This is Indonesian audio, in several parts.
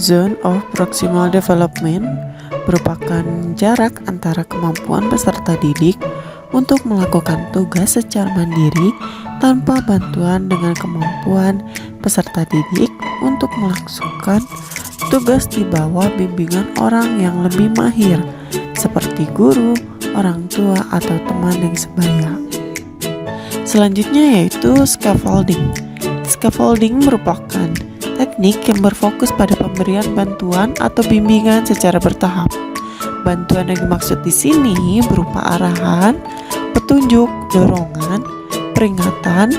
Zone of Proximal Development merupakan jarak antara kemampuan peserta didik untuk melakukan tugas secara mandiri tanpa bantuan dengan kemampuan peserta didik untuk melakukan tugas di bawah bimbingan orang yang lebih mahir seperti guru, orang tua, atau teman yang sebaya. Selanjutnya yaitu scaffolding. Scaffolding merupakan teknik yang berfokus pada pemberian bantuan atau bimbingan secara bertahap. Bantuan yang dimaksud di sini berupa arahan, petunjuk, dorongan, peringatan,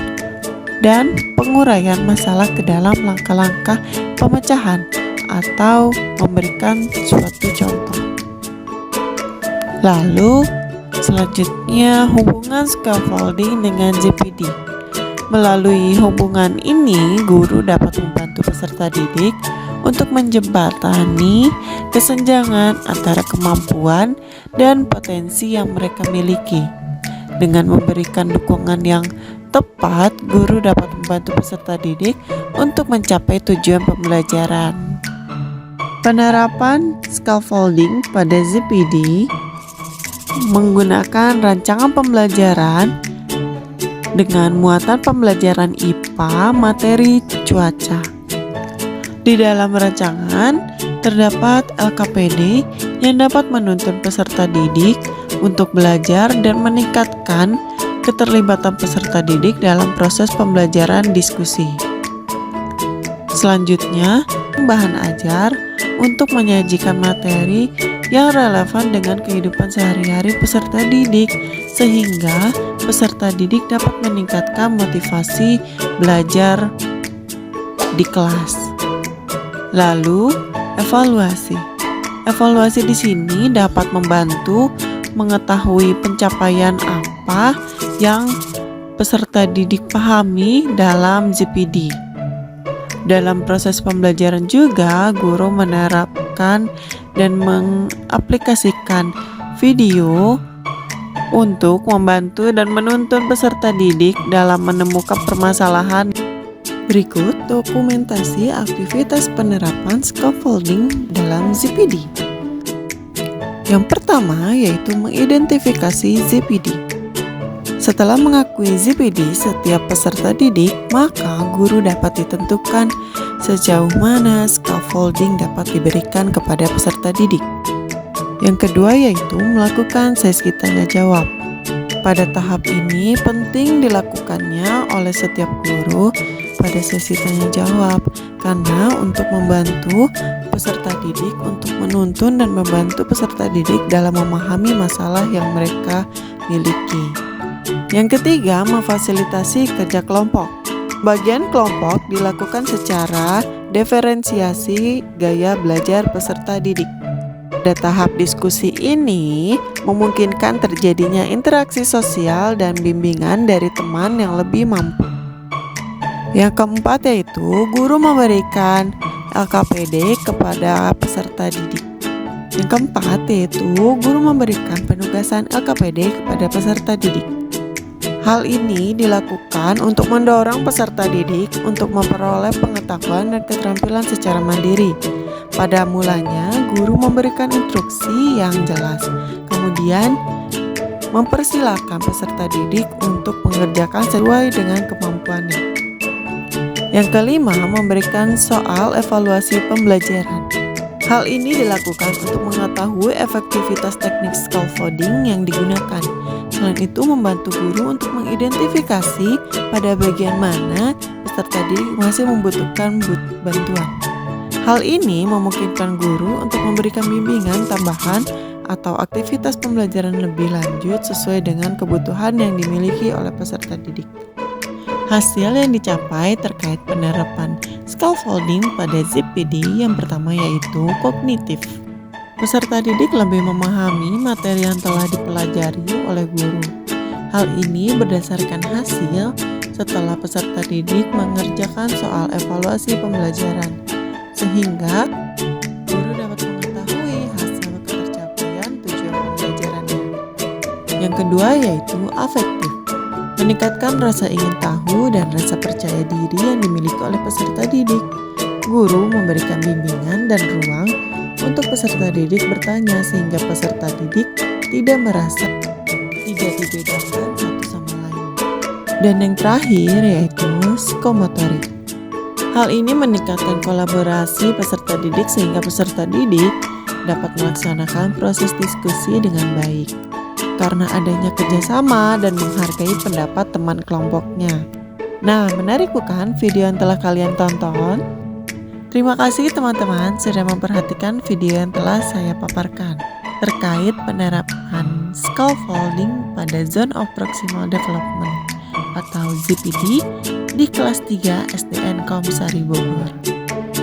dan penguraian masalah ke dalam langkah-langkah pemecahan atau memberikan suatu contoh. Lalu selanjutnya hubungan scaffolding dengan ZPD. Melalui hubungan ini, guru dapat membantu peserta didik untuk menjembatani kesenjangan antara kemampuan dan potensi yang mereka miliki. Dengan memberikan dukungan yang tepat, guru dapat membantu peserta didik untuk mencapai tujuan pembelajaran. Penerapan scaffolding pada ZPD menggunakan rancangan pembelajaran dengan muatan pembelajaran IPA materi cuaca. Di dalam rancangan terdapat LKPD yang dapat menuntun peserta didik untuk belajar dan meningkatkan keterlibatan peserta didik dalam proses pembelajaran diskusi. Selanjutnya, bahan ajar untuk menyajikan materi yang relevan dengan kehidupan sehari-hari peserta didik sehingga peserta didik dapat meningkatkan motivasi belajar di kelas. Lalu, evaluasi. Evaluasi di sini dapat membantu mengetahui pencapaian apa yang peserta didik pahami dalam ZPD. Dalam proses pembelajaran juga, guru menerapkan dan mengaplikasikan video untuk membantu dan menuntun peserta didik dalam menemukan permasalahan. Berikut dokumentasi aktivitas penerapan scaffolding dalam ZPD. Yang pertama yaitu mengidentifikasi ZPD. Setelah mengakui ZPD setiap peserta didik, maka guru dapat ditentukan sejauh mana scaffolding dapat diberikan kepada peserta didik. Yang kedua yaitu melakukan sesi tanya jawab. Pada tahap ini penting dilakukannya oleh setiap guru pada sesi tanya jawab karena untuk membantu peserta didik untuk menuntun dan membantu peserta didik dalam memahami masalah yang mereka miliki. Yang ketiga, memfasilitasi kerja kelompok. Bagian kelompok dilakukan secara diferensiasi gaya belajar peserta didik. Pada tahap diskusi ini memungkinkan terjadinya interaksi sosial dan bimbingan dari teman yang lebih mampu. Yang keempat yaitu guru memberikan LKPD kepada peserta didik. Yang keempat yaitu guru memberikan penugasan LKPD kepada peserta didik. Hal ini dilakukan untuk mendorong peserta didik untuk memperoleh pengetahuan dan keterampilan secara mandiri. Pada mulanya, guru memberikan instruksi yang jelas, kemudian mempersilahkan peserta didik untuk mengerjakan sesuai dengan kemampuannya. Yang kelima, memberikan soal evaluasi pembelajaran. Hal ini dilakukan untuk mengetahui efektivitas teknik scaffolding yang digunakan. Selain itu, membantu guru untuk mengidentifikasi pada bagian mana peserta didik masih membutuhkan bantuan. Hal ini memungkinkan guru untuk memberikan bimbingan tambahan atau aktivitas pembelajaran lebih lanjut sesuai dengan kebutuhan yang dimiliki oleh peserta didik. Hasil yang dicapai terkait penerapan scaffolding pada ZPD yang pertama yaitu kognitif. Peserta didik lebih memahami materi yang telah dipelajari oleh guru. Hal ini berdasarkan hasil setelah peserta didik mengerjakan soal evaluasi pembelajaran, sehingga guru dapat mengetahui hasil ketercapaian tujuan pembelajarannya. Yang kedua yaitu afektif. Meningkatkan rasa ingin tahu dan rasa percaya diri yang dimiliki oleh peserta didik. Guru memberikan bimbingan dan ruang untuk peserta didik bertanya sehingga peserta didik tidak merasa tidak dibedakan satu sama lain. Dan yang terakhir yaitu psikomotorik. Hal ini meningkatkan kolaborasi peserta didik sehingga peserta didik dapat melaksanakan proses diskusi dengan baik karena adanya kerjasama dan menghargai pendapat teman kelompoknya. Nah, menarik bukan video yang telah kalian tonton? Terima kasih teman-teman sudah memperhatikan video yang telah saya paparkan terkait penerapan scaffolding pada Zone of Proximal Development atau ZPD di kelas 3 SDN Komsari Bogor.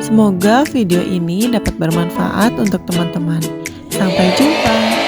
Semoga video ini dapat bermanfaat untuk teman-teman. Sampai jumpa.